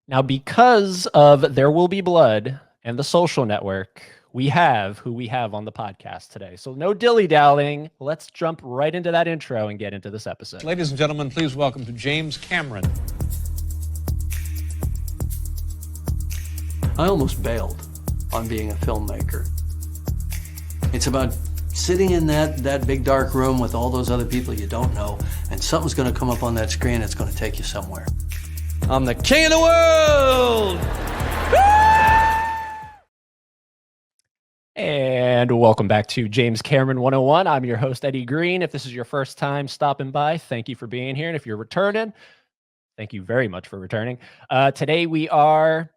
Now, because of There Will Be Blood and The Social Network, we have who we have on the podcast today. So no dilly-dallying. Let's jump right into that intro and get into this episode. Ladies and gentlemen, please welcome to James Cameron. I almost bailed on being a filmmaker. It's about sitting in that big dark room with all those other people you don't know, and something's going to come up on that screen that's going to take you somewhere. I'm the king of the world! And welcome back to James Cameron 101. I'm your host, Eddie Green. If this is your first time stopping by, thank you for being here. And if you're returning, thank you very much for returning. Today we are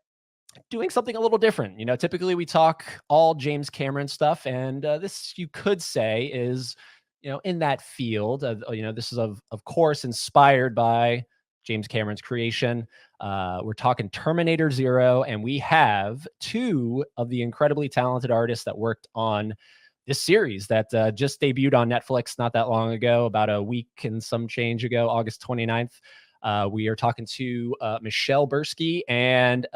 doing something a little different. You know, typically we talk all James Cameron stuff, and this, you could say, is, you know, in that field of, you know, this is of course inspired by James Cameron's creation. We're talking Terminator Zero, and we have two of the incredibly talented artists that worked on this series that just debuted on Netflix not that long ago, about a week and some change ago, August 29th. We are talking to Michelle Birsky and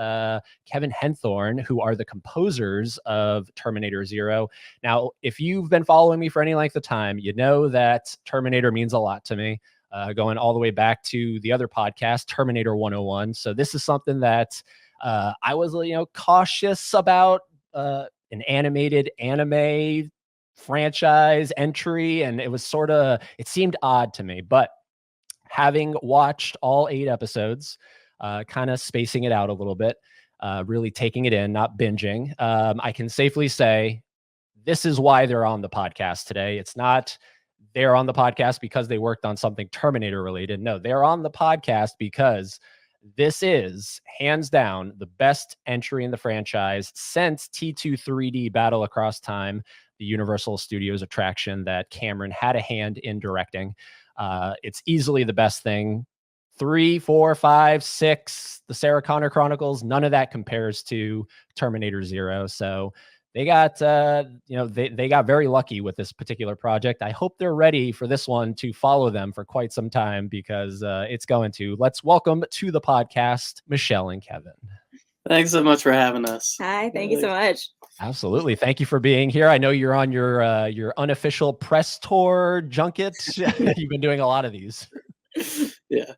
Kevin Henthorn, who are the composers of Terminator Zero. Now, if you've been following me for any length of time, you know that Terminator means a lot to me, going all the way back to the other podcast, Terminator 101. So this is something that I was, you know, cautious about, an animated anime franchise entry, and it was sort of, it seemed odd to me, but having watched all 8 episodes, kind of spacing it out a little bit, really taking it in, not binging, I can safely say this is why they're on the podcast today. It's not they're on the podcast because they worked on something Terminator related. No, they're on the podcast because this is hands down the best entry in the franchise since T2 3D Battle Across Time, the Universal Studios attraction that Cameron had a hand in directing. It's easily the best thing. 3, 4, 5, 6, the Sarah Connor Chronicles, none of that compares to Terminator Zero. So they got, you know, they got very lucky with this particular project. I hope they're ready for this one to follow them for quite some time, because it's going to. Let's welcome to the podcast, Michelle and Kevin. Thanks so much for having us. Hi, thank you so much. Absolutely. Thank you for being here. I know you're on your unofficial press tour junket. You've been doing a lot of these. Yeah.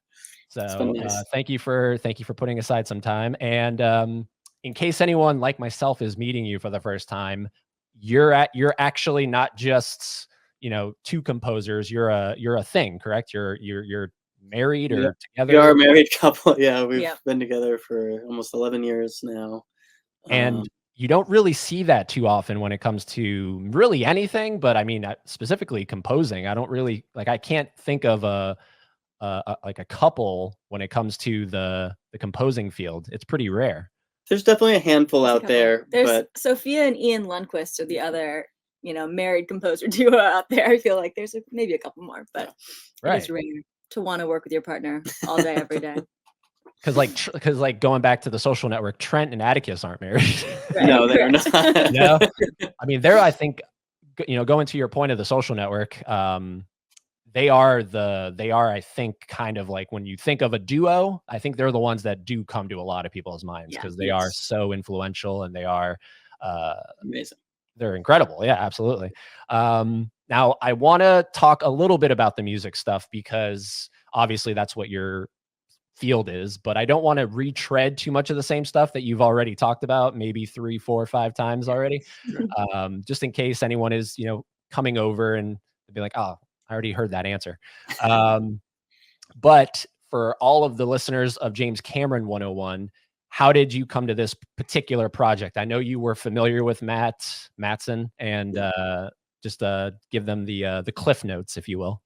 So nice. Thank you for putting aside some time. And in case anyone like myself is meeting you for the first time, you're actually not just, you know, two composers. You're a thing, correct? You're married or together. We are a married couple. Yeah, we've been together for almost 11 years now. And you don't really see that too often when it comes to really anything, but I mean, specifically composing. I don't really, like, I can't think of like a couple when it comes to the composing field. It's pretty rare. There's definitely a handful out there. There's Sophia and Ian Lundquist are the other, you know, married composer duo out there. I feel like there's maybe a couple more, but it's rare to want to work with your partner all day, every day. Because like going back to the Social Network, Trent and Atticus aren't married. Right. No, they're not. No, I mean, they're, I think, you know, going to your point of the Social Network, they are, I think, kind of like when you think of a duo, I think they're the ones that do come to a lot of people's minds, because they are so influential, and they are amazing. They're incredible. Yeah, absolutely. Now I want to talk a little bit about the music stuff, because obviously that's what your field is, but I don't want to retread too much of the same stuff that you've already talked about, maybe 3, 4, 5 times already. Just in case anyone is, you know, coming over and be like, oh, I already heard that answer. But for all of the listeners of James Cameron 101, how did you come to this particular project? I know you were familiar with Mattson, and just give them the cliff notes, if you will.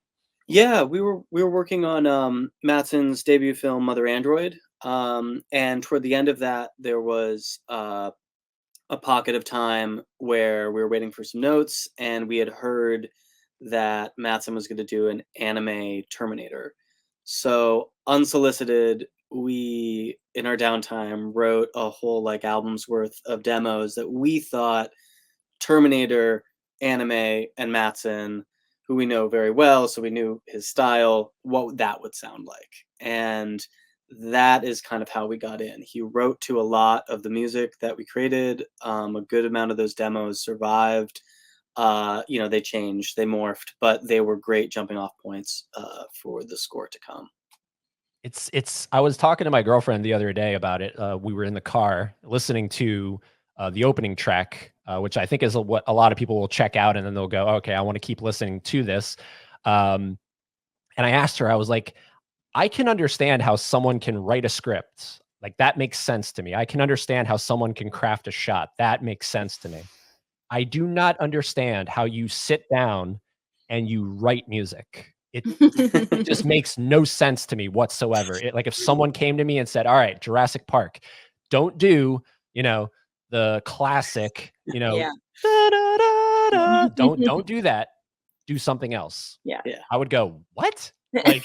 Yeah, we were working on Mattson's debut film, Mother Android, and toward the end of that, there was a pocket of time where we were waiting for some notes, and we had heard that Mattson was going to do an anime Terminator. So unsolicited, we, in our downtime, wrote a whole like album's worth of demos that we thought Terminator, anime, and Mattson, who we know very well, so we knew his style, what that would sound like. And that is kind of how we got in. He wrote to a lot of the music that we created. A good amount of those demos survived. They changed, they morphed, but they were great jumping off points for the score to come. I was talking to my girlfriend the other day about it. We were in the car listening to the opening track, which I think is what a lot of people will check out, and then they'll go, okay, I want to keep listening to this. And I asked her, I was like, I can understand how someone can write a script. Like, that makes sense to me. I can understand how someone can craft a shot. That makes sense to me. I do not understand how you sit down and you write music. It just makes no sense to me whatsoever. Like, if someone came to me and said, all right, Jurassic Park, don't do, the classic, Yeah. da, da, da, da. Don't do that. Do something else. Yeah. I would go, what? Like,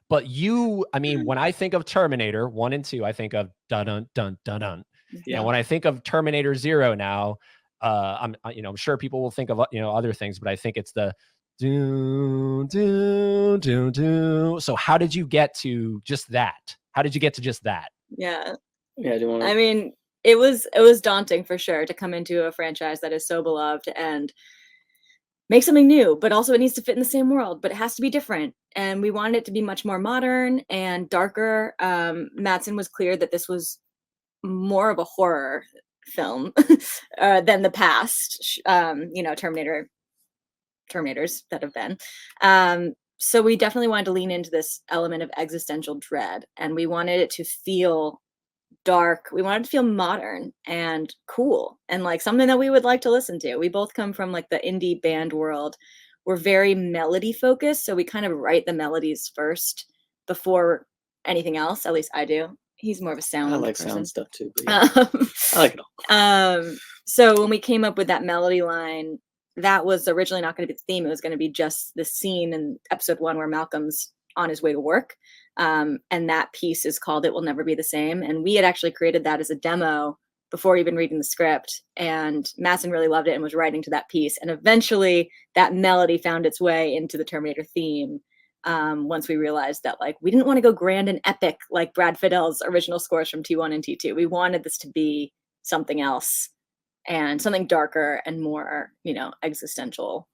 but I mean, when I think of Terminator 1 and 2, I think of dun dun dun dun dun. Yeah. And when I think of Terminator Zero now, I'm sure people will think of other things, but I think it's the do do do do. So how did you get to just that? How did you get to just that? Yeah. Yeah. Do you want to? I mean, it was daunting for sure to come into a franchise that is so beloved and make something new, but also it needs to fit in the same world, but it has to be different. And we wanted it to be much more modern and darker. Mattson was clear that this was more of a horror film than the past, Terminators that have been. So we definitely wanted to lean into this element of existential dread, and we wanted it to feel dark. We wanted to feel modern and cool and like something that we would like to listen to. We both come from like the indie band world. We're very melody focused, so we kind of write the melodies first before anything else. At least I do. He's more of a sound. I like person. Sound stuff too. But yeah. I like it all. So when we came up with that melody line, that was originally not going to be the theme. It was going to be just the scene in episode 1 where Malcolm's on his way to work. And that piece is called It Will Never Be the Same. And we had actually created that as a demo before even reading the script. And Mattson really loved it and was writing to that piece. And eventually that melody found its way into the Terminator theme. Once we realized that like we didn't want to go grand and epic like Brad Fiddel's original scores from T1 and T2. We wanted this to be something else and something darker and more, existential.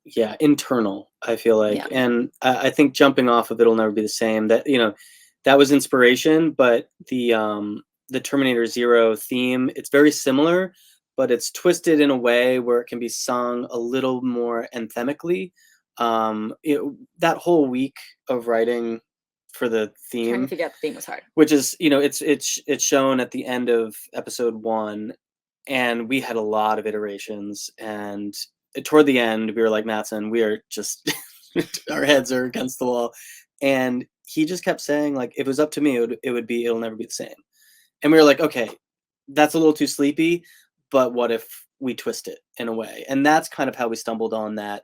Yeah, internal, I feel like. Yeah. And I think jumping off of It'll Never Be the Same, that that was inspiration, but the Terminator Zero theme, it's very similar, but it's twisted in a way where it can be sung a little more anthemically. That whole week of writing for the theme, Trying to figure out the theme was hard. which is it's shown at the end of episode 1, and we had a lot of iterations, and toward the end we were like, Mattson, we are just our heads are against the wall, and he just kept saying like, if it was up to me, it would be It'll Never Be the Same. And we were like, okay, that's a little too sleepy, but what if we twist it in a way? And that's kind of how we stumbled on that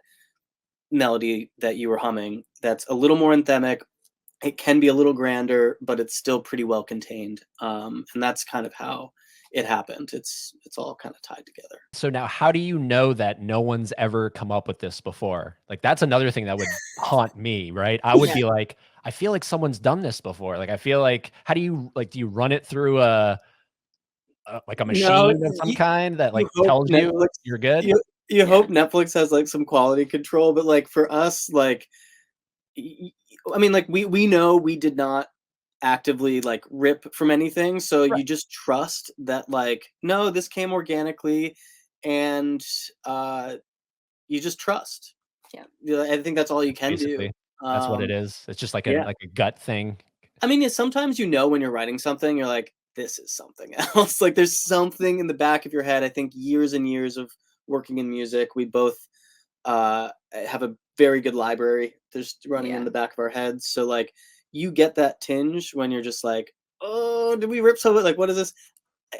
melody that you were humming. That's a little more anthemic. It can be a little grander, but it's still pretty well contained. And that's kind of how it happened. It's all kind of tied together. So now, how do you know that no one's ever come up with this before? Like, that's another thing that would haunt me, right? I would be like, I feel like someone's done this before. Like, I feel like, how do you run it through a machine of some kind that like tells you you're good? You hope Netflix has like some quality control, but like for us, like, I mean, like we know we did not actively like rip from anything, so you just trust that like, no, this came organically, and you just trust. Yeah, I think that's all you can do. That's what it is. It's just like a gut thing. I mean, sometimes when you're writing something, you're like, this is something else. Like there's something in the back of your head. I think years and years of working in music, we both have a very good library just running in the back of our heads. So like you get that tinge when you're just like, oh, did we rip something? Like, what is this?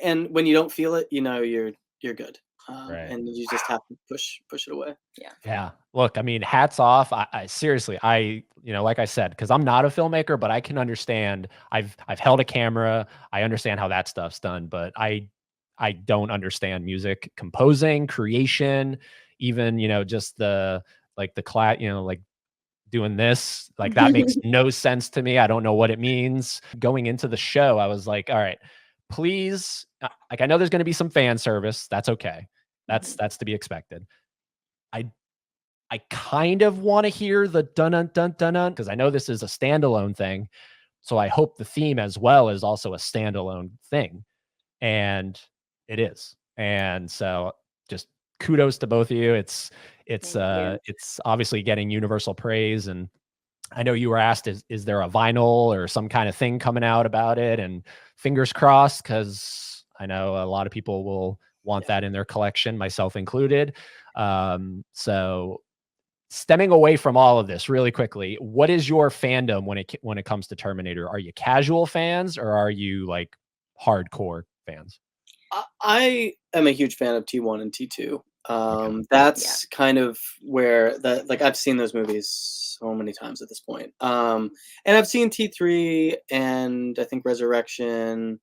And when you don't feel it, you're good. And you just have to push it away. Yeah. Look, I mean, hats off. I seriously, like I said, because I'm not a filmmaker, but I can understand. I've held a camera. I understand how that stuff's done, but I don't understand music composing, creation, even, just the class, like doing this. Like, that makes no sense to me. I don't know what it means. Going into the show, I was like, all right, please. Like, I know there's going to be some fan service. That's okay. That's to be expected. I kind of want to hear the dun dun dun dun dun, because I know this is a standalone thing. So I hope the theme as well is also a standalone thing. And it is. And so just kudos to both of you. It's obviously getting universal praise. And I know you were asked, is there a vinyl or some kind of thing coming out about it? And fingers crossed, because I know a lot of people will want that in their collection, myself included. So stemming away from all of this really quickly, what is your fandom when it comes to Terminator? Are you casual fans or are you like hardcore fans? I am a huge fan of T1 and T2. That's kind of where like I've seen those movies so many times at this point. And I've seen T3 and I think Resurrection.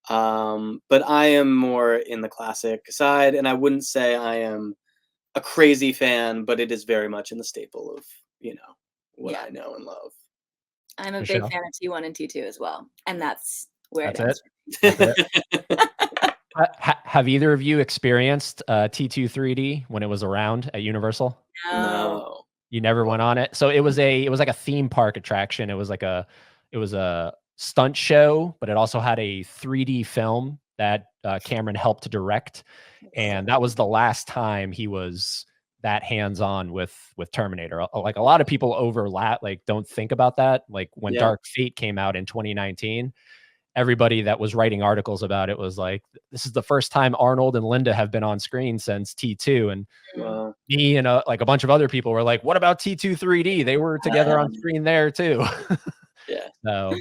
But I am more in the classic side, and I wouldn't say I am a crazy fan, but it is very much in the staple of, what I know and love. I'm a Michelle? big fan of T1 and T2 as well. And that's where That's it ends. Have either of you experienced T2 3D when it was around at Universal? No. You never went on it. So it was like a theme park attraction. It was a stunt show, but it also had a 3D film that Cameron helped to direct. And that was the last time he was that hands-on with Terminator. Like, a lot of people like don't think about that. Like, when Dark Fate came out in 2019, everybody that was writing articles about it was like, this is the first time Arnold and Linda have been on screen since T2. And me and like a bunch of other people were like, what about T2 3D? They were together on screen there too. Yeah. So,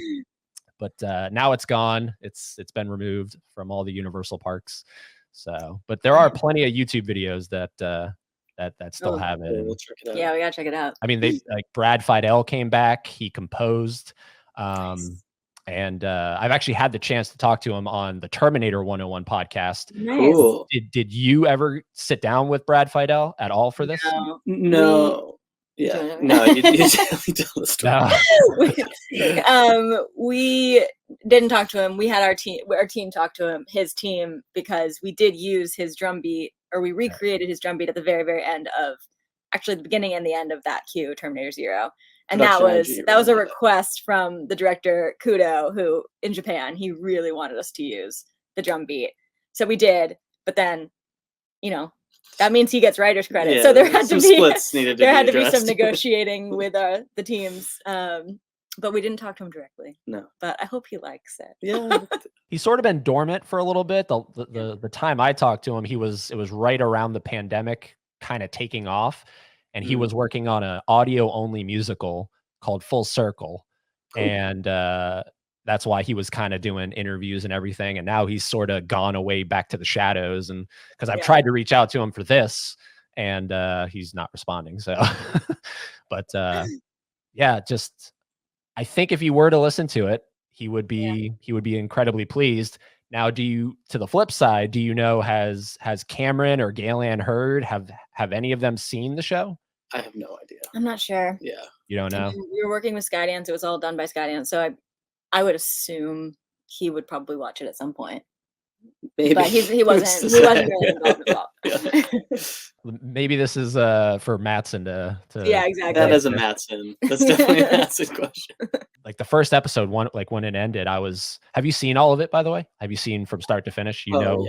but now it's gone. It's been removed from all the Universal parks. So, but there are plenty of YouTube videos that still have it. We'll check it out. Yeah, we gotta check it out. I mean, like Brad Fidel came back. He composed. And I've actually had the chance to talk to him on the Terminator 101 podcast. Nice. Cool. Did you ever sit down with Brad Fidel at all for this? No. Yeah. No, you definitely tell the story. We didn't talk to him. We had our team talk to him, his team, because we did use his drum beat, or we recreated his drum beat at the very, very end of, actually the beginning and the end of that cue, Terminator Zero. And that was a request from the director Kudo, who in Japan, he really wanted us to use the drum beat. So we did, but then, that means he gets writer's credit. Yeah, so there had to be some some negotiating with the teams. But we didn't talk to him directly. No. But I hope he likes it. Yeah. He's sort of been dormant for a little bit. The time I talked to him, it was right around the pandemic kind of taking off. And he was working on an audio only musical called Full Circle. Cool. And that's why he was kind of doing interviews and everything. And now he's sort of gone away back to the shadows. And because I've tried to reach out to him for this, and he's not responding. So, but just, I think if you were to listen to it, he would be incredibly pleased. Now, to the flip side, do you know, has Cameron or Galen heard? Have any of them seen the show? I have no idea. I'm not sure. Yeah. You don't know? We were working with Skydance. It was all done by Skydance. So I would assume he would probably watch it at some point. Maybe. But he wasn't really involved at all. Yeah. Maybe this is for Mattson to yeah, exactly. That is a Mattson. That's definitely a Mattson question. Like the first episode, when it ended, have you seen all of it, by the way? Have you seen from start to finish? You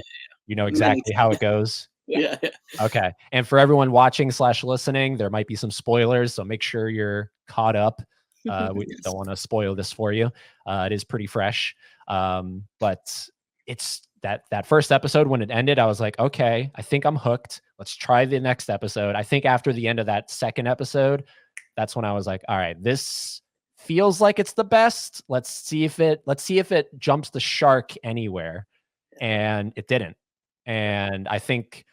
know exactly how it goes? Yeah. Okay. And for everyone watching / listening, there might be some spoilers, so make sure you're caught up. We don't want to spoil this for you. It is pretty fresh. But it's that first episode, when it ended, I was like, okay, I think I'm hooked. Let's try the next episode. I think after the end of that second episode, that's when I was like, all right, this feels like it's the best. Let's see if it jumps the shark anywhere. And it didn't. And I think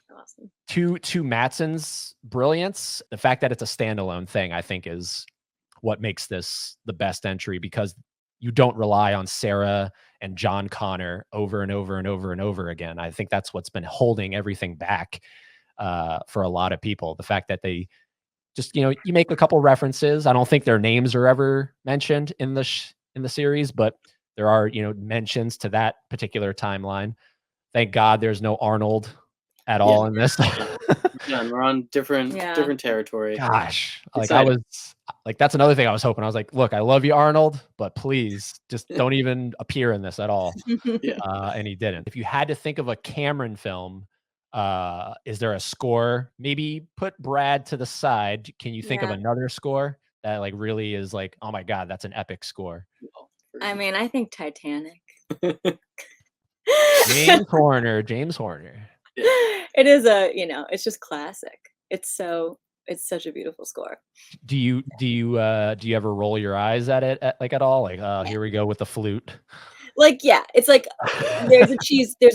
to Mattson's brilliance, the fact that it's a standalone thing, I think, is what makes this the best entry, because you don't rely on Sarah and John Connor over and over and over and over again. I think that's what's been holding everything back for a lot of people. The fact that they just, you make a couple references. I don't think their names are ever mentioned in the series, but there are, mentions to that particular timeline. Thank God there's no Arnold at all in this. Done. We're on different territory. Gosh, Exciting. That's another thing I was hoping. I was like, look, I love you, Arnold, but please just don't even appear in this at all. And he didn't. If you had to think of a Cameron film, is there a score? Maybe put Brad to the side. Can you think of another score that like really is like, oh my God, that's an epic score? I mean, I think Titanic. James Horner. It is it's just classic. It's such a beautiful score. Do you ever roll your eyes at it at all? Like, oh, here we go with the flute. Like, yeah, it's like there's a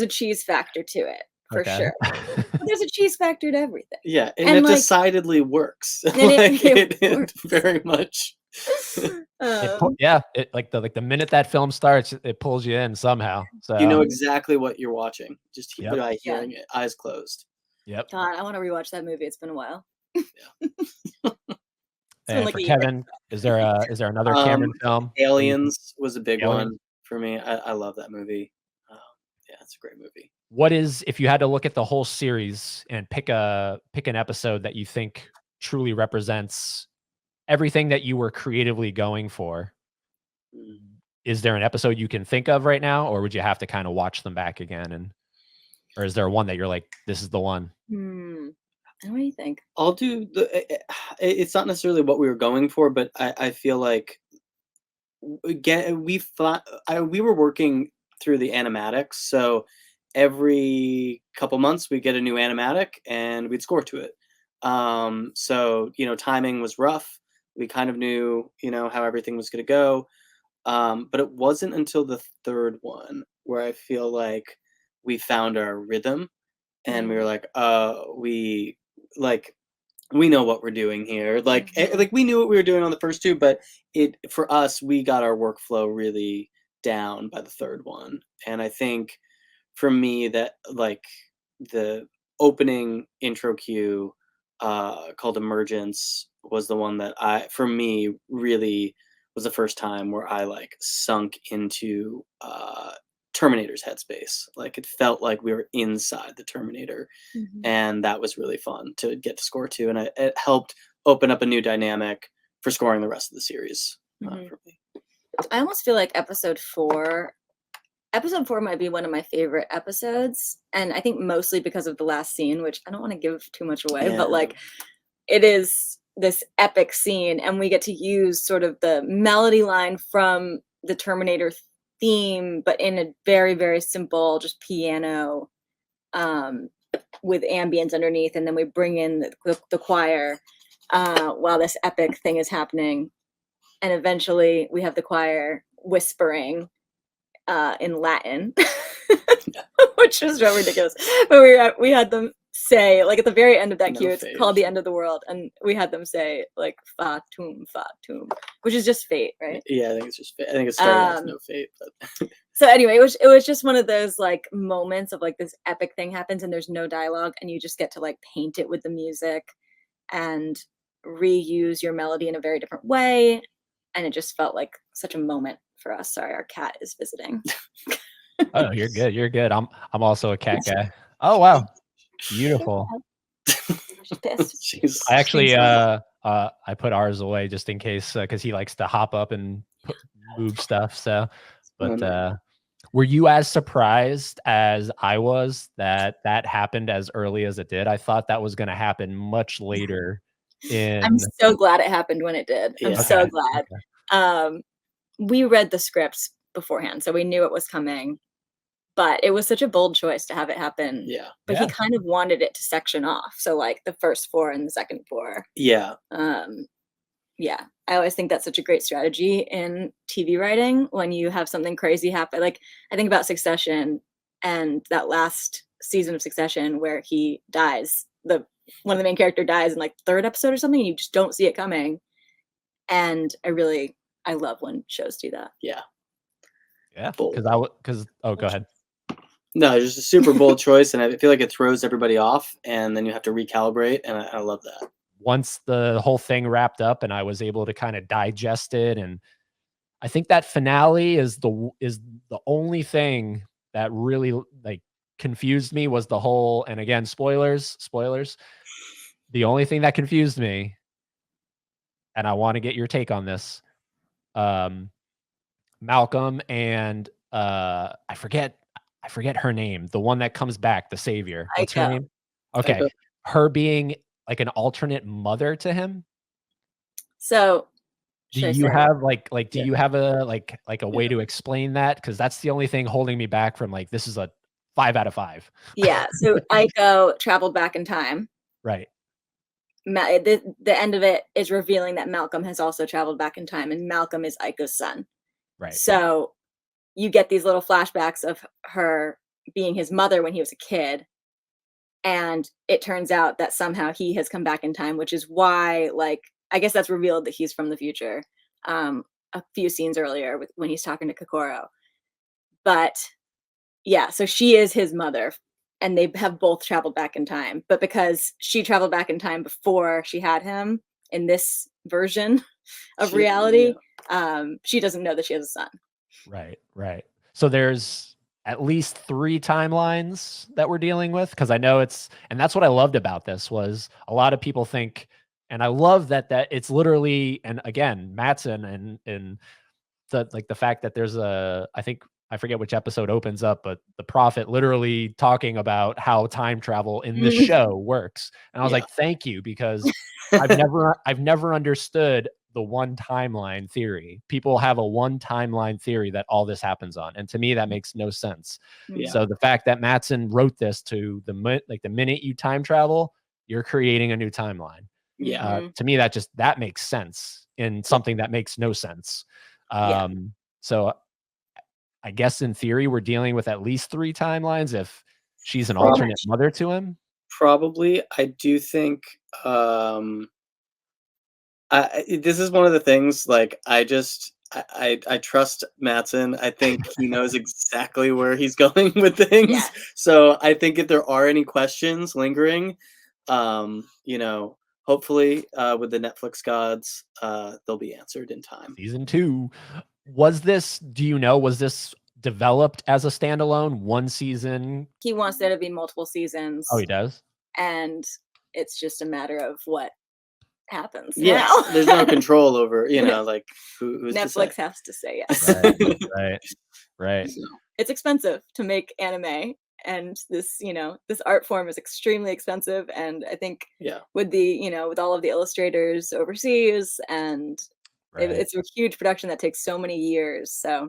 cheese factor to it for sure. But there's a cheese factor to everything. Yeah, and it decidedly works. It very much. The minute that film starts, it pulls you in somehow. So you know exactly what you're watching. Just by hearing it, eyes closed. Yep. God, I want to rewatch that movie. It's been a while. And for Kevin, is there another Cameron film? Aliens was a big one for me. I love that movie. Yeah, it's a great movie. What is, if you had to look at the whole series and pick an episode that you think truly represents everything that you were creatively going for, is there an episode you can think of right now, or would you have to kind of watch them back again? Or is there one that you're like, this is the one? What do you think? I'll do it's not necessarily what we were going for, but I feel like we were working through the animatics, so every couple months we get a new animatic and we'd score to it. So timing was rough. We kind of knew how everything was going to go, but it wasn't until the third one where I feel like we found our rhythm, and we were like, we know what we're doing here. Like we knew what we were doing on the first two, but for us, we got our workflow really down by the third one. And I think for me that like the opening intro cue called Emergence was the one that for me really was the first time where I like sunk into Terminator's headspace. Like it felt like we were inside the Terminator, and that was really fun to get to score to, and it helped open up a new dynamic for scoring the rest of the series for me. I almost feel like episode 4 might be one of my favorite episodes, and I think mostly because of the last scene, which I don't want to give too much away, but like it is this epic scene, and we get to use sort of the melody line from the Terminator theme, but in a very, very simple, just piano with ambience underneath, and then we bring in the choir while this epic thing is happening, and eventually we have the choir whispering in Latin, which was so ridiculous. But we had them say, like at the very end of that cue, it's called The End of the World, and we had them say like Fatum, which is just fate, right? Yeah, I think it's just fate. I think it's starting with no fate. But so anyway, it was just one of those like moments of like this epic thing happens and there's no dialogue, and you just get to like paint it with the music and reuse your melody in a very different way, and it just felt like such a moment for us. Sorry, our cat is visiting. Oh, you're good. I'm also a cat guy. Oh wow. Beautiful. She's pissed. I actually I put ours away just in case because he likes to hop up and move stuff. So, but were you as surprised as I was that happened as early as it did? I thought that was going to happen much later. I'm so glad it happened when it did. I'm so glad. Okay. We read the scripts beforehand, so we knew it was coming. But it was such a bold choice to have it happen. Yeah. But he kind of wanted it to section off. So like the first 4 and the second 4. Yeah. Yeah. I always think that's such a great strategy in TV writing when you have something crazy happen. Like I think about Succession and that last season of Succession where he dies. One of the main character dies in like 3rd episode or something, and you just don't see it coming. And I love when shows do that. Yeah. Yeah. Go ahead. No, just a super bold choice, and I feel like it throws everybody off, and then you have to recalibrate, and I love that. once the whole thing wrapped up and I was able to kind of digest it, and I think that finale is the only thing that really like confused me, was the whole, and again, spoilers, the only thing that confused me, and I want to get your take on this. Malcolm and I forget her name, the one that comes back, the savior. What's her Aiko. name? Okay. Aiko. Her being like an alternate mother to him. So Do should I you say- have like do Yeah. you have a like a way to explain that? Because that's the only thing holding me back from like, this is a 5 out of 5. Yeah, so Aiko traveled back in time. Right. The end of it is revealing that Malcolm has also traveled back in time, and Malcolm is Aiko's son. Right. So you get these little flashbacks of her being his mother when he was a kid. And it turns out that somehow he has come back in time, which is why, like, I guess that's revealed that he's from the future a few scenes earlier when he's talking to Kokoro. But yeah, so she is his mother, and they have both traveled back in time. But because she traveled back in time before she had him in this version of reality, she doesn't know that she has a son. Right. So there's at least 3 timelines that we're dealing with, because I know and that's what I loved about this, was a lot of people think, and I love that it's literally, and again, Mattson and the fact that there's I forget which episode opens up, but the prophet literally talking about how time travel in this show works. And I was like, thank you, because I've never understood the one timeline theory. People have a one timeline theory that all this happens on, and to me that makes no sense. Yeah. So the fact that Mattson wrote this to the minute you time travel, you're creating a new timeline. Yeah. To me, that makes sense in something that makes no sense. So I guess in theory we're dealing with at least 3 timelines if she's an alternate mother to him. Probably. I do think this is one of the things, like, I trust Mattson. I think he knows exactly where he's going with things. Yes. So I think if there are any questions lingering, hopefully with the Netflix gods, they'll be answered in time. Season 2. Was this developed as a standalone one season? He wants there to be multiple seasons. Oh, he does? And it's just a matter of what happens. Yeah, now. there's no control over, like who's Netflix has to say yes. Right. It's expensive to make anime, and this art form is extremely expensive, and I think with with all of the illustrators overseas, and it's a huge production that takes so many years, so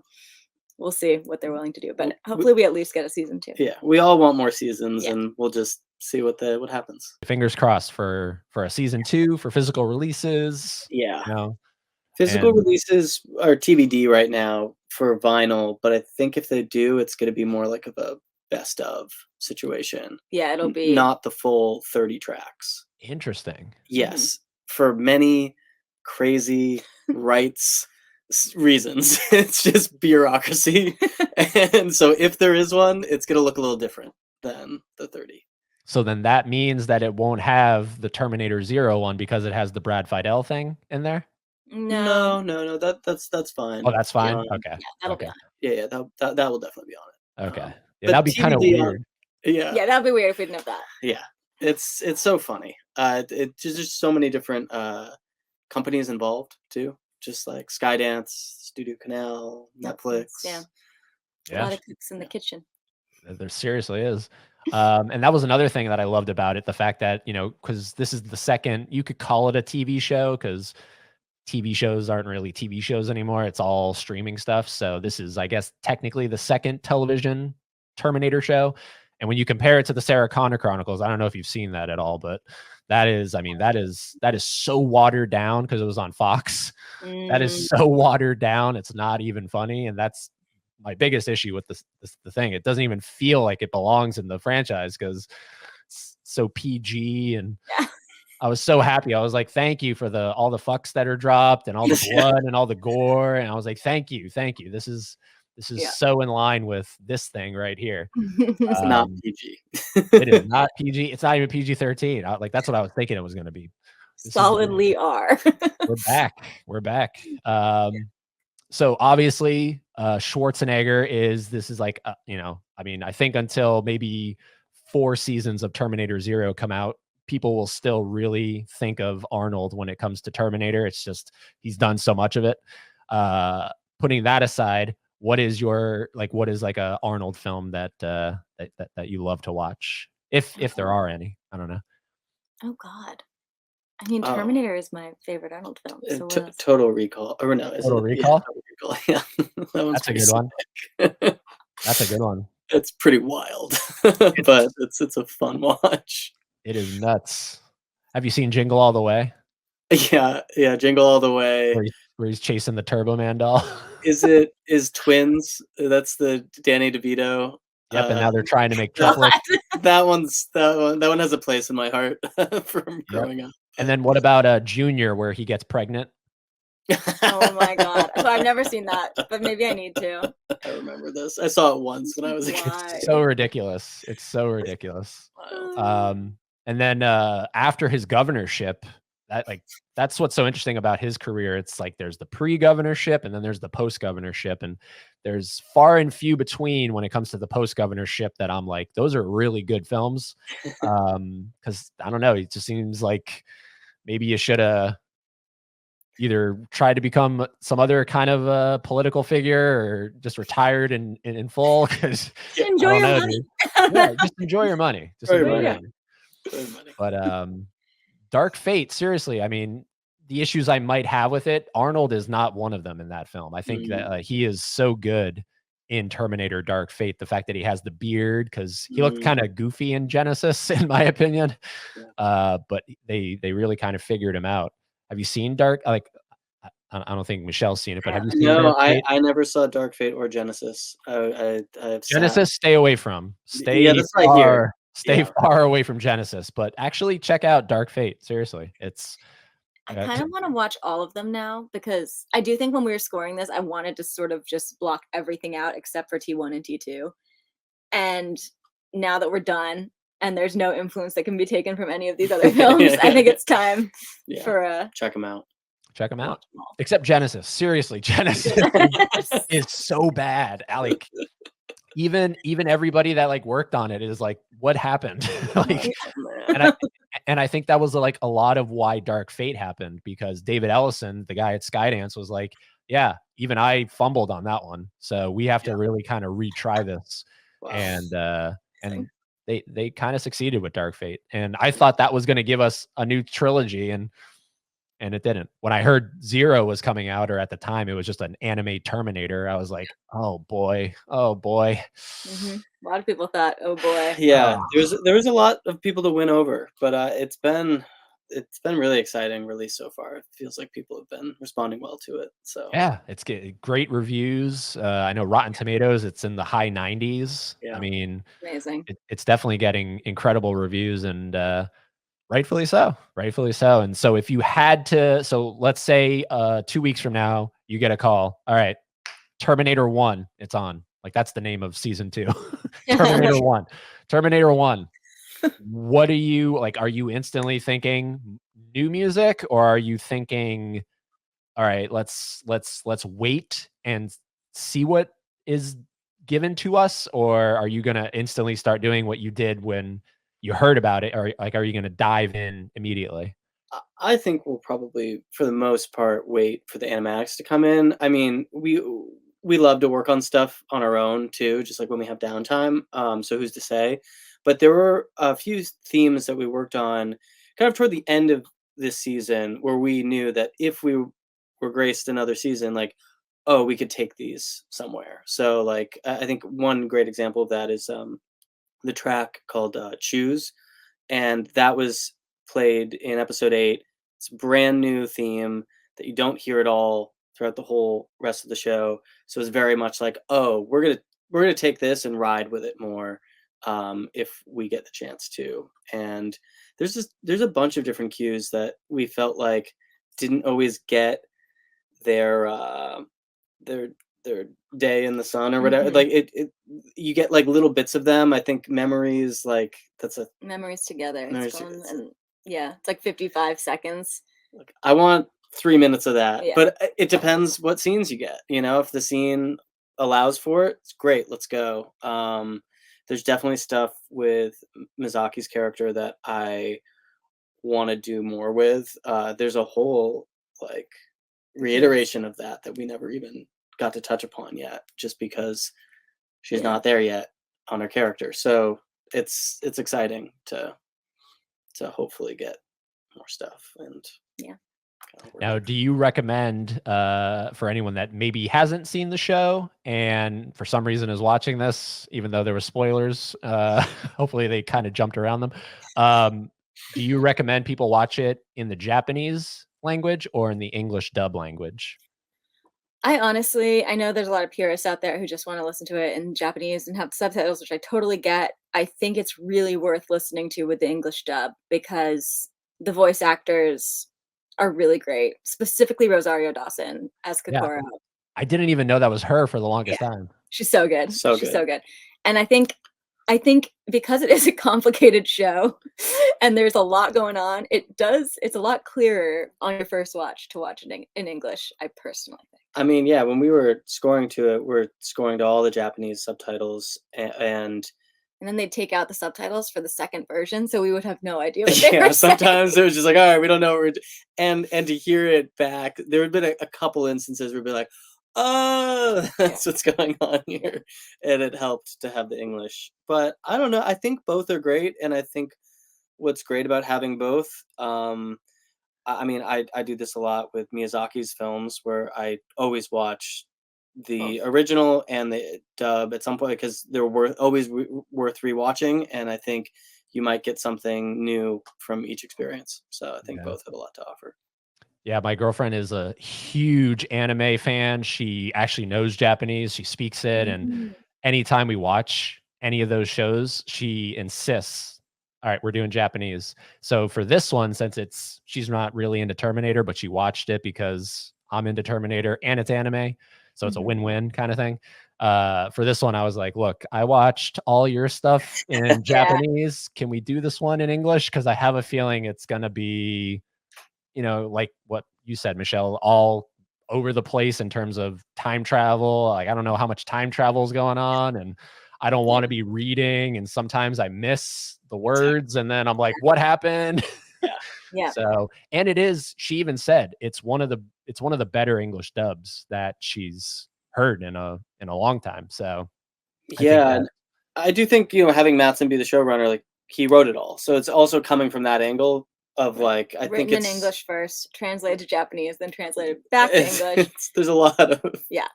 we'll see what they're willing to do, but hopefully we at least get a season 2. Yeah, we all want more seasons, and we'll just see what happens. Fingers crossed for a season 2, for physical releases. Physical releases are TBD right now for vinyl, but I think if they do, it's going to be more like of a best of situation. Yeah, it'll be not the full 30 tracks. Interesting. Yes, for many crazy rights reasons. It's just bureaucracy. And so if there is one, it's going to look a little different than the 30. So then that means that it won't have the Terminator Zero one because it has the Brad Fidel thing in there? No. That's fine. Oh, that's fine. Okay. Yeah, that'll be on Yeah, that will definitely be on it. Okay. Yeah, that'd be kind of weird. Yeah, that'd be weird if we didn't have that. Yeah, it's so funny. It's just so many different companies involved too. Just like Skydance, Studio Canal, Netflix. Yeah. A lot of cooks in the kitchen. There seriously is. And that was another thing that I loved about it. The fact that, because this is the second, you could call it a TV show, because TV shows aren't really TV shows anymore. It's all streaming stuff. So this is, I guess, technically the second television Terminator show. And when you compare it to the Sarah Connor Chronicles, I don't know if you've seen that at all, but that is so watered down because it was on Fox. That is so watered down. It's not even funny. And that's my biggest issue with the thing. It doesn't even feel like it belongs in the franchise because it's so PG. And I was so happy. I was like, thank you for all the fucks that are dropped and all the blood and all the gore. And I was like, thank you. This is so in line with this thing right here. It's not PG. It is not PG. It's not even PG-13. Like, that's what I was thinking it was going to be. solidly are. We're back. We're back. So obviously, Schwarzenegger this is like, I mean, I think until maybe 4 seasons of Terminator Zero come out, people will still really think of Arnold when it comes to Terminator. It's just, he's done so much of it. Putting that aside, what is like a Arnold film that you love to watch? If there are any, I don't know. Oh God. I mean, Oh. Terminator is my favorite Arnold film. So what else? Total Recall. Or no, is Total it? Recall? Yeah, Total Recall. Yeah, that one's That's a pretty good one. sick. That's a good one. It's pretty wild, but it's a fun watch. It is nuts. Have you seen Jingle All the Way? Yeah, Jingle All the Way. Where he's chasing the Turbo Man doll? Is Twins? That's the Danny DeVito. Yep, and now they're trying to make that, triplets. that one has a place in my heart from growing up. And then what about Junior, where he gets pregnant? Oh my God. So I've never seen that, but maybe I need to. I remember this. I saw it once when I was a kid. Why? So ridiculous. It's so ridiculous. And then after his governorship, that's what's so interesting about his career. It's like there's the pre-governorship and then there's the post-governorship, and there's far and few between when it comes to the post-governorship that I'm like, those are really good films. Because I don't know, it just seems like maybe you should have either tried to become some other kind of political figure or just retired in full. Because enjoy your money. Yeah, just enjoy your money. Just enjoy your money. But Dark Fate, seriously, I mean, the issues I might have with it, Arnold is not one of them in that film. I think that he is so good in Terminator Dark Fate. The fact that he has the beard, because he looked kind of goofy in Genesis, in my opinion. But they really kind of figured him out. Have you seen Dark? Like, I don't think Michelle's seen it, but have you seen? No, I never saw Dark Fate or Genesis. Genesis, stay away from. Yeah, that's what I hear. Stay far away from Genesis, but actually check out Dark Fate. Seriously, it's. I kind of want to watch all of them now, because I do think when we were scoring this, I wanted to sort of just block everything out except for T1 and T2. And now that we're done and there's no influence that can be taken from any of these other films, I think it's time for check them out. Check them out. Except Genesis. Seriously, Genesis is so bad. Like, even everybody that like worked on it is like, what happened? Like, and I think that was like a lot of why Dark Fate happened, because David Ellison, the guy at Skydance, was like, yeah, even I fumbled on that one, so we have to really kind of retry this. Wow. And they kind of succeeded with Dark Fate, and I thought that was going to give us a new trilogy, and it didn't. When I heard Zero was coming out, or at the time it was just an anime Terminator, I was like, oh boy. Mm-hmm. A lot of people thought, oh boy. Yeah, there was a lot of people to win over, but it's been really exciting release so far. It feels like people have been responding well to it. So yeah, it's great reviews. I know Rotten Tomatoes, it's in the high 90s. I mean, amazing. It's definitely getting incredible reviews, and rightfully so. And so if you had to, so let's say 2 weeks from now, you get a call. All right, Terminator 1, it's on. Like, that's the name of season 2. Terminator 1. What are you like? Are you instantly thinking new music, or are you thinking, all right, let's wait and see what is given to us? Or are you going to instantly start doing what you did when you heard about it? Or like, are you going to dive in immediately? I think we'll probably, for the most part, wait for the animatics to come in. I mean, we love to work on stuff on our own too, just like when we have downtime. So who's to say? But there were a few themes that we worked on kind of toward the end of this season where we knew that if we were graced another season, like, oh, we could take these somewhere. So like, I think one great example of that is the track called Choose. And that was played in episode 8. It's a brand new theme that you don't hear at all throughout the whole rest of the show. So it's very much like, oh, we're gonna take this and ride with it more if we get the chance to. And there's a bunch of different cues that we felt like didn't always get their day in the sun or whatever. Like it you get like little bits of them. I think Memories, like that's a Memories Together. Memories It's fun, and Yeah, it's like 55 seconds. Like, I want 3 minutes of that, Yeah. but it depends what scenes you get. You know, if the scene allows for it, it's great. Let's go. There's definitely stuff with Mizaki's character that I want to do more with. There's a whole like reiteration of that we never even got to touch upon yet, just because she's not there yet on her character. So it's exciting to hopefully get more stuff and Yeah. Now, do you recommend for anyone that maybe hasn't seen the show and for some reason is watching this, even though there were spoilers, hopefully they kind of jumped around them. Do you recommend people watch it in the Japanese language or in the English dub language? I know there's a lot of purists out there who just want to listen to it in Japanese and have subtitles, which I totally get. I think it's really worth listening to with the English dub because the voice actors are really great, specifically Rosario Dawson as Yeah. Kokoro. I didn't even know that was her for the longest Yeah. time. She's so good. So She's good. so good. And I think because it is a complicated show and there's a lot going on, it's a lot clearer on your first watch to watch it in English, I personally think. I mean, yeah, when we were scoring to it, we're scoring to all the Japanese subtitles, and then they'd take out the subtitles for the second version, so we would have no idea what they yeah, were sometimes saying. it was just like, all right, we don't know what we're and to hear it back, there had been a couple instances where we'd be like, oh, that's what's going on here, and it helped to have the English. But I don't know, I think both are great, and I think what's great about having both, I mean, I do this a lot with Miyazaki's films where I always watch the original and the dub at some point because they're always worth rewatching, and I think you might get something new from each experience. So I think both have a lot to offer. Yeah, my girlfriend is a huge anime fan. She actually knows Japanese. She speaks it, and anytime we watch any of those shows, she insists, "All right, we're doing Japanese." So for this one, since she's not really into Terminator, but she watched it because I'm into Terminator and it's anime, so it's a win-win kind of thing. For this one, I was like, "Look, I watched all your stuff in Japanese. Can we do this one in English? Because I have a feeling it's gonna be." Like what you said, Michelle, all over the place in terms of time travel. Like, I don't know how much time travel is going on, and I don't want to be reading. And sometimes I miss the words, and then I'm like, what happened? Yeah. So, and she even said it's one of the better English dubs that she's heard in a long time. So Yeah, and I do think, having Mattson be the showrunner, like he wrote it all. So it's also coming from that angle of like, I think Written in it's English first, translated to Japanese, then translated back to English. There's a lot of Yeah.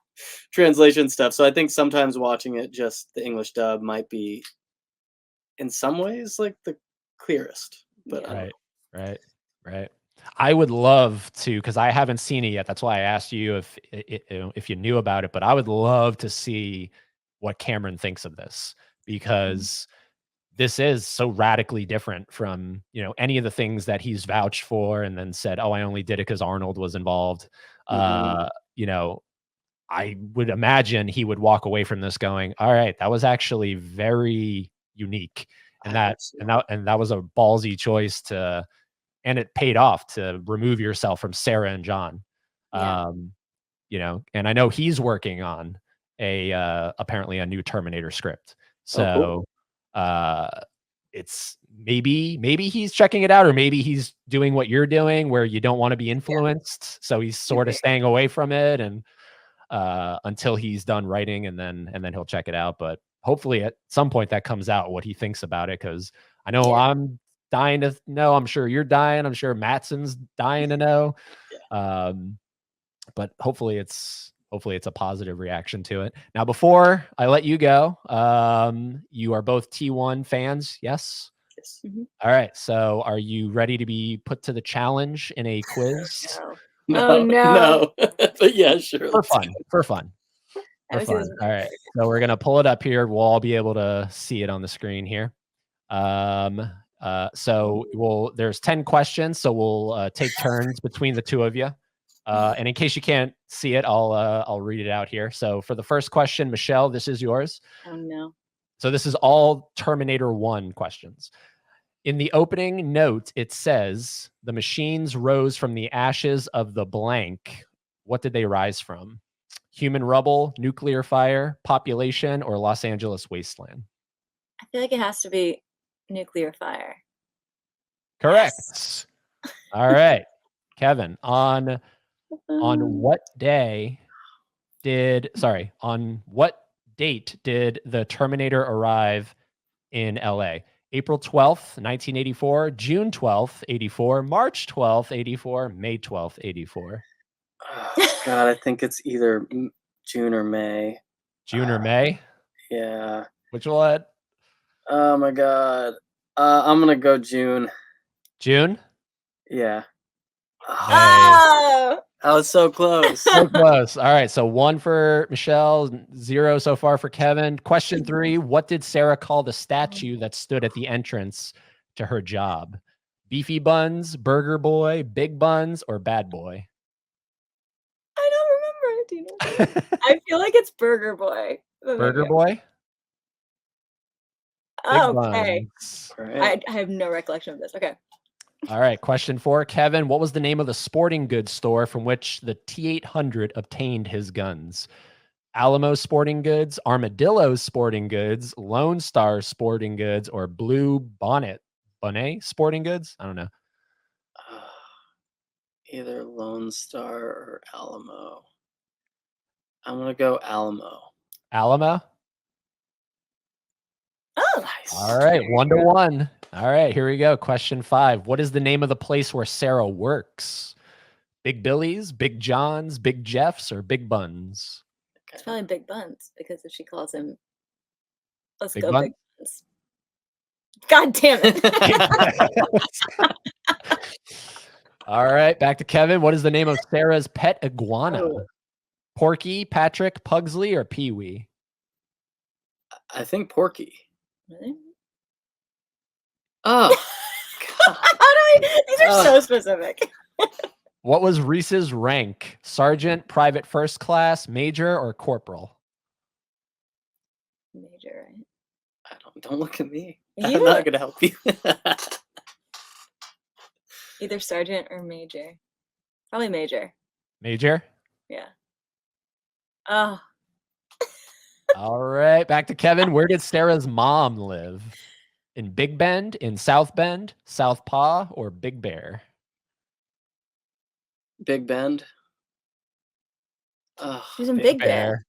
translation stuff. So I think sometimes watching it just the English dub might be in some ways like the clearest. But I don't know. Right. I would love to, because I haven't seen it yet. That's why I asked you if you knew about it. But I would love to see what Cameron thinks of this, because this is so radically different from any of the things that he's vouched for and then said, "Oh, I only did it because Arnold was involved." You know, I would imagine he would walk away from this going, "All right, that was actually very unique," and that was a ballsy choice and it paid off to remove yourself from Sarah and John. Yeah. And I know he's working on apparently a new Terminator script. Oh, cool. So it's maybe he's checking it out, or maybe he's doing what you're doing where you don't want to be influenced. So he's sort of staying away from it and until he's done writing, and then he'll check it out. But hopefully at some point that comes out what he thinks about it, because I know I'm dying to know. I'm sure you're dying. I'm sure Mattson's dying to know. But hopefully it's a positive reaction to it. Now, before I let you go, you are both T1 fans, yes? Yes. All right. So are you ready to be put to the challenge in a quiz? No. But yeah, sure. For fun. All right. So we're going to pull it up here. We'll all be able to see it on the screen here. So there's 10 questions. So we'll take turns between the two of you. And in case you can't see it, I'll read it out here. So for the first question, Michelle, this is yours. Oh no. So this is all Terminator 1 questions. In the opening note, it says the machines rose from the ashes of the blank. What did they rise from? Human rubble, nuclear fire, population, or Los Angeles wasteland? I feel like it has to be nuclear fire. Correct. Yes. All right. Kevin, on what day on what date did the Terminator arrive in LA? April 12th, 1984, June 12th, 84, March 12th, 84, May 12th, 84. Oh, God, I think it's either June or May. June or May? Yeah. Which one? Oh my God. I'm gonna go June. June? Yeah. May. Oh, I was so close. So close. All right. So 1 for Michelle, 0 so far for Kevin. Question 3. What did Sarah call the statue that stood at the entrance to her job? Beefy Buns, Burger Boy, Big Buns, or Bad Boy? I don't remember. Do you know? I feel like it's Burger Boy. but Burger maybe Boy? Big Okay. Buns. Right. I have no recollection of this. Okay. All right. Question 4. Kevin, what was the name of the sporting goods store from which the T-800 obtained his guns? Alamo Sporting Goods, Armadillo Sporting Goods, Lone Star Sporting Goods, or Blue Bonnet Sporting Goods? I don't know. Either Lone Star or Alamo. I'm gonna go Alamo. Alamo? Oh, Nice. All right. 1-1. All right. Here we go. Question 5. What is the name of the place where Sarah works? Big Billy's, Big John's, Big Jeff's, or Big Buns? it's probably Big Buns because if she calls him, let's Big go Bun? Big Buns. God damn it. All right. Back to Kevin. What is the name of Sarah's pet iguana? Oh. Porky, Patrick, Pugsley, or Pee Wee? I think Porky. Really? Oh, God. How do I? These are so specific. What was Reese's rank? Sergeant, private first class, major, or corporal? Major, right? Don't look at me. You I'm not gonna help you. either sergeant or major. Probably major. Major? Yeah. Oh, All right. Back to Kevin. Where did Sarah's mom live? In Big Bend, in South Bend, South Paw, or Big Bear? Big Bend. she was in Big Bear.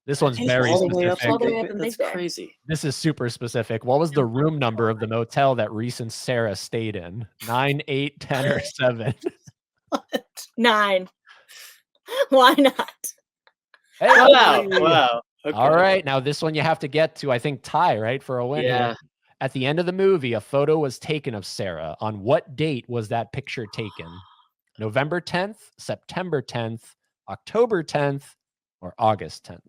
This one's It's very all the way up. specific. All the way up in That's Big Bear. crazy. This is super specific. What was the room number of the motel that Reese and Sarah stayed in? 9, 8, 10, or 7? 9. Why not? Hey, Wow. Wow. Okay. All right. Now, this one you have to get to, I think, tie, right? For a win. Yeah. Here. At the end of the movie, a photo was taken of Sarah. On what date was that picture taken? November 10th, September 10th, October 10th, or August 10th?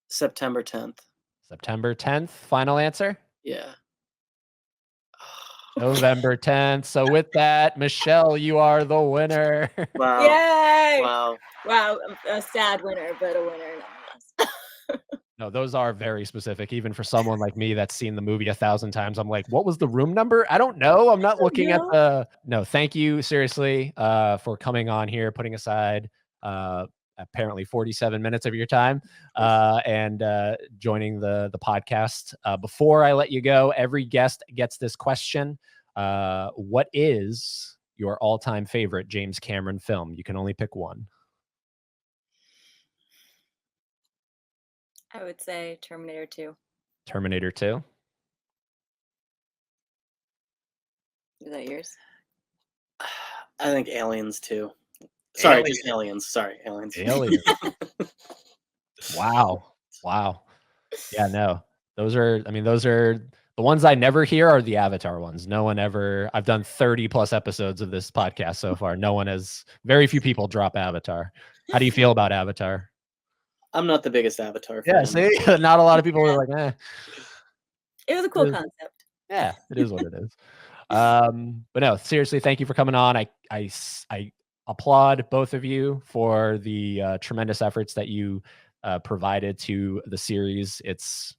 September 10th. September 10th. Final answer? Yeah. November 10th. So with that, Michelle, you are the winner. Wow. Yay! Wow. Wow, a sad winner, but a winner nonetheless. No, those are very specific. Even for someone like me that's seen the movie 1,000 times, I'm like, what was the room number? I don't know. I'm not looking at the. No, thank you seriously for coming on here, putting aside apparently 47 minutes of your time and joining the podcast. Before I let you go, every guest gets this question. What is your all-time favorite James Cameron film? You can only pick one. I would say Terminator 2. Terminator 2. Is that yours? I think Aliens too. Sorry, Aliens. just Aliens. Sorry, Aliens. Aliens. Wow. Yeah, no. Those are the ones I never hear are the Avatar ones. No one ever, I've done 30 plus episodes of this podcast so far. Very few people drop Avatar. How do you feel about Avatar? I'm not the biggest Avatar fan. Yeah, see, not a lot of people are like, eh. It was a cool concept. Yeah, it is what it is. But no, seriously, thank you for coming on. I applaud both of you for the tremendous efforts that you provided to the series. It's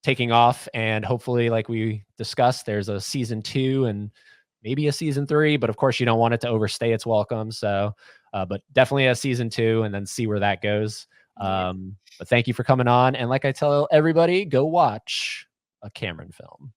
taking off, and hopefully, like we discussed, there's a season 2 and maybe a season 3, but of course you don't want it to overstay its welcome. So, but definitely a season 2, and then see where that goes. But thank you for coming on. And like I tell everybody, go watch a Cameron film.